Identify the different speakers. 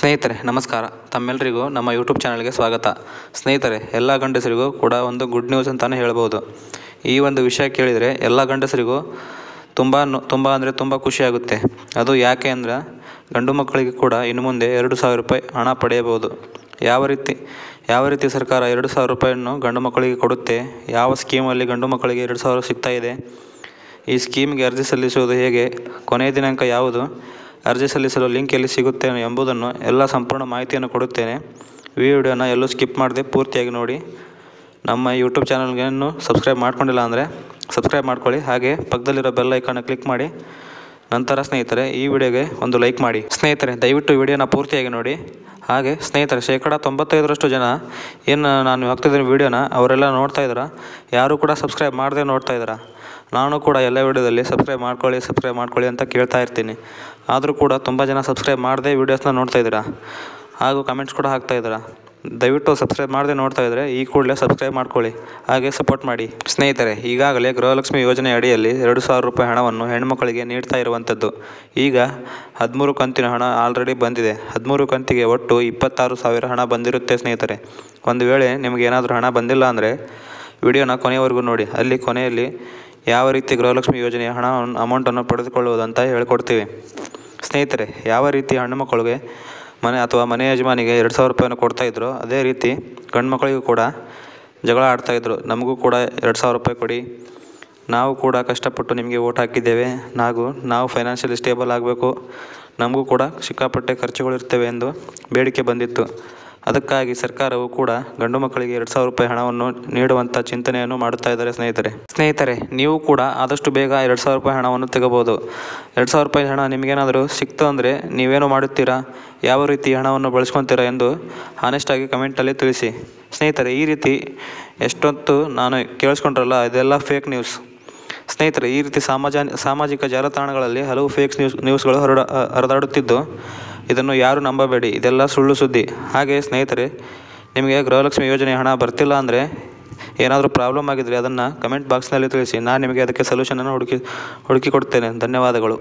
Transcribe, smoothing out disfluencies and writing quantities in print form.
Speaker 1: ಸ್ನೇಹಿತರೆ ನಮಸ್ಕಾರ. ತಮ್ಮೆಲ್ಲರಿಗೂ ನಮ್ಮ ಯೂಟ್ಯೂಬ್ ಚಾನಲ್ಗೆ ಸ್ವಾಗತ. ಸ್ನೇಹಿತರೆ, ಎಲ್ಲ ಗಂಡಸರಿಗೂ ಕೂಡ ಒಂದು ಗುಡ್ ನ್ಯೂಸ್ ಅಂತಲೇ ಹೇಳ್ಬೋದು. ಈ ಒಂದು ವಿಷಯ ಕೇಳಿದರೆ ಎಲ್ಲ ಗಂಡಸರಿಗೂ ತುಂಬ ಖುಷಿಯಾಗುತ್ತೆ. ಅದು ಯಾಕೆ ಅಂದರೆ, ಗಂಡು ಮಕ್ಕಳಿಗೆ ಕೂಡ ಇನ್ನು ಮುಂದೆ 2,000 ರೂಪಾಯಿ ಹಣ ಪಡೆಯಬಹುದು. ಯಾವ ರೀತಿ ಸರ್ಕಾರ 2,000 ರೂಪಾಯಿಯನ್ನು ಗಂಡು ಮಕ್ಕಳಿಗೆ ಕೊಡುತ್ತೆ, ಯಾವ ಸ್ಕೀಮಲ್ಲಿ ಗಂಡು ಮಕ್ಕಳಿಗೆ 2,000 ಸಿಗ್ತಾ ಇದೆ, ಈ ಸ್ಕೀಮ್ಗೆ ಅರ್ಜಿ ಸಲ್ಲಿಸುವುದು ಹೇಗೆ, ಕೊನೆಯ ದಿನಾಂಕ ಯಾವುದು, ಅರ್ಜಿ ಸಲ್ಲಿಸಲು ಲಿಂಕ್ ಎಲ್ಲಿ ಸಿಗುತ್ತೆ ಎಂಬುದನ್ನು ಎಲ್ಲ ಸಂಪೂರ್ಣ ಮಾಹಿತಿಯನ್ನು ಕೊಡುತ್ತೇನೆ. ಈ ವಿಡಿಯೋನ ಎಲ್ಲೂ ಸ್ಕಿಪ್ ಮಾಡದೆ ಪೂರ್ತಿಯಾಗಿ ನೋಡಿ. ನಮ್ಮ ಯೂಟ್ಯೂಬ್ ಚಾನಲ್ಗೆ ಸಬ್ಸ್ಕ್ರೈಬ್ ಮಾಡ್ಕೊಂಡಿಲ್ಲ ಅಂದರೆ ಸಬ್ಸ್ಕ್ರೈಬ್ ಮಾಡ್ಕೊಳ್ಳಿ. ಹಾಗೆ ಪಕ್ಕದಲ್ಲಿರೋ ಬೆಲ್ ಐಕಾನ್ನ ಕ್ಲಿಕ್ ಮಾಡಿ. ನಂತರ ಸ್ನೇಹಿತರೆ, ಈ ವಿಡಿಯೋಗೆ ಒಂದು ಲೈಕ್ ಮಾಡಿ. ಸ್ನೇಹಿತರೆ, ದಯವಿಟ್ಟು ವಿಡಿಯೋನ ಪೂರ್ತಿಯಾಗಿ ನೋಡಿ. ಹಾಗೆ ಸ್ನೇಹಿತರೆ, 95% ಜನ ಏನು ನಾನು ಹಾಕ್ತಿದ್ದೀನಿ ವಿಡಿಯೋನ ಅವರೆಲ್ಲ ನೋಡ್ತಾ ಇದ್ದಾರೆ. ಯಾರೂ ಕೂಡ ಸಬ್ಸ್ಕ್ರೈಬ್ ಮಾಡದೆ ನೋಡ್ತಾ ಇದ್ದಾರೆ. ನಾನು ಕೂಡ ಎಲ್ಲ ವಿಡಿಯೋದಲ್ಲಿ ಸಬ್ಸ್ಕ್ರೈಬ್ ಮಾಡ್ಕೊಳ್ಳಿ ಅಂತ ಕೇಳ್ತಾ ಇರ್ತೀನಿ. ಆದರೂ ಕೂಡ ತುಂಬ ಜನ ಸಬ್ಸ್ಕ್ರೈಬ್ ಮಾಡದೆ ವೀಡಿಯೋಸ್ನ ನೋಡ್ತಾ ಇದ್ದೀರಾ, ಹಾಗೂ ಕಮೆಂಟ್ಸ್ ಕೂಡ ಹಾಕ್ತಾ ಇದ್ದೀರಾ. ದಯವಿಟ್ಟು ಸಬ್ಸ್ಕ್ರೈಬ್ ಮಾಡದೆ ನೋಡ್ತಾ ಇದ್ದರೆ ಈ ಕೂಡಲೇ ಸಬ್ಸ್ಕ್ರೈಬ್ ಮಾಡ್ಕೊಳ್ಳಿ, ಹಾಗೆ ಸಪೋರ್ಟ್ ಮಾಡಿ. ಸ್ನೇಹಿತರೆ, ಈಗಾಗಲೇ ಗೃಹಲಕ್ಷ್ಮಿ ಯೋಜನೆ ಅಡಿಯಲ್ಲಿ 2,000 ರೂಪಾಯಿ ಹಣವನ್ನು ಹೆಣ್ಮಕ್ಕಳಿಗೆ ನೀಡ್ತಾ ಇರುವಂಥದ್ದು. ಈಗ 13 ಕಂತಿನ ಹಣ ಆಲ್ರೆಡಿ ಬಂದಿದೆ. 13 ಕಂತಿಗೆ ಒಟ್ಟು 26,000 ಹಣ ಬಂದಿರುತ್ತೆ. ಸ್ನೇಹಿತರೆ, ಒಂದು ವೇಳೆ ನಿಮಗೆ ಏನಾದರೂ ಹಣ ಬಂದಿಲ್ಲ ಅಂದರೆ ವಿಡಿಯೋನ ಕೊನೆಯವರೆಗೂ ನೋಡಿ. ಅಲ್ಲಿ ಕೊನೆಯಲ್ಲಿ ಯಾವ ರೀತಿ ಗೃಹಲಕ್ಷ್ಮಿ ಯೋಜನೆಯ ಅಮೌಂಟನ್ನು ಪಡೆದುಕೊಳ್ಳುವುದಂತ ಹೇಳ್ಕೊಡ್ತೀವಿ. ಸ್ನೇಹಿತರೆ, ಯಾವ ರೀತಿ ಹೆಣ್ಣುಮಕ್ಕಳಿಗೆ ಮನೆ ಯಜಮಾನಿಗೆ 2,000 ರೂಪಾಯಿನ ಕೊಡ್ತಾಯಿದ್ರು, ಅದೇ ರೀತಿ ಗಂಡು ಮಕ್ಕಳಿಗೂ ಕೂಡ ಜಗಳ ಆಡ್ತಾಯಿದ್ರು. ನಮಗೂ ಕೂಡ 2,000 ರೂಪಾಯಿ ಕೊಡಿ, ನಾವು ಕೂಡ ಕಷ್ಟಪಟ್ಟು ನಿಮಗೆ ಓಟ್ ಹಾಕಿದ್ದೇವೆ, ನಾವು ಫೈನಾನ್ಷಿಯಲಿ ಸ್ಟೇಬಲ್ ಆಗಬೇಕು, ನಮಗೂ ಕೂಡ ಸಿಕ್ಕಾಪಟ್ಟೆ ಖರ್ಚುಗಳಿರ್ತವೆ ಎಂದು ಬೇಡಿಕೆ ಬಂದಿತ್ತು. ಅದಕ್ಕಾಗಿ ಸರ್ಕಾರವು ಕೂಡ ಗಂಡು ಮಕ್ಕಳಿಗೆ 2,000 ರೂಪಾಯಿ ಹಣವನ್ನು ನೀಡುವಂಥ ಚಿಂತನೆಯನ್ನು ಮಾಡುತ್ತಾ ಇದ್ದಾರೆ. ಸ್ನೇಹಿತರೆ, ನೀವು ಕೂಡ ಆದಷ್ಟು ಬೇಗ 2,000 ರೂಪಾಯಿ ಹಣವನ್ನು ತೆಗೋಬೋದು. 2,000 ರೂಪಾಯಿ ಹಣ ನಿಮಗೇನಾದರೂ ಸಿಕ್ತು ಅಂದರೆ ನೀವೇನು ಮಾಡುತ್ತೀರಾ, ಯಾವ ರೀತಿ ಹಣವನ್ನು ಬಳಸ್ಕೊತೀರಾ ಎಂದು ಹಾನೆಸ್ಟಾಗಿ ಕಮೆಂಟಲ್ಲಿ ತಿಳಿಸಿ. ಸ್ನೇಹಿತರೆ, ಈ ರೀತಿ ಎಷ್ಟೊತ್ತು ನಾನು ಕೇಳಿಸ್ಕೊಂಡ್ರಲ್ಲ, ಇದೆಲ್ಲ ಫೇಕ್ ನ್ಯೂಸ್. ಸ್ನೇಹಿತರೆ, ಈ ರೀತಿ ಸಾಮಾಜಿಕ ಜಾಲತಾಣಗಳಲ್ಲಿ ಹಲವು ಫೇಕ್ ನ್ಯೂಸ್ಗಳು ಹರಿದಾಡುತ್ತಿದ್ದು, ಇದನ್ನು ಯಾರು ನಂಬಬೇಡಿ. ಇದೆಲ್ಲ ಸುಳ್ಳು ಸುದ್ದಿ. ಹಾಗೆ ಸ್ನೇಹಿತರೆ, ನಿಮಗೆ ಗೃಹಲಕ್ಷ್ಮಿ ಯೋಜನೆ ಹಣ ಬರ್ತಿಲ್ಲ ಅಂದರೆ, ಏನಾದರೂ ಪ್ರಾಬ್ಲಮ್ ಆಗಿದ್ದರೆ ಅದನ್ನು ಕಮೆಂಟ್ ಬಾಕ್ಸ್ನಲ್ಲಿ ತಿಳಿಸಿ. ನಾನು ನಿಮಗೆ ಅದಕ್ಕೆ ಸೊಲ್ಯೂಷನನ್ನು ಹುಡುಕಿ ಕೊಡ್ತೇನೆ. ಧನ್ಯವಾದಗಳು.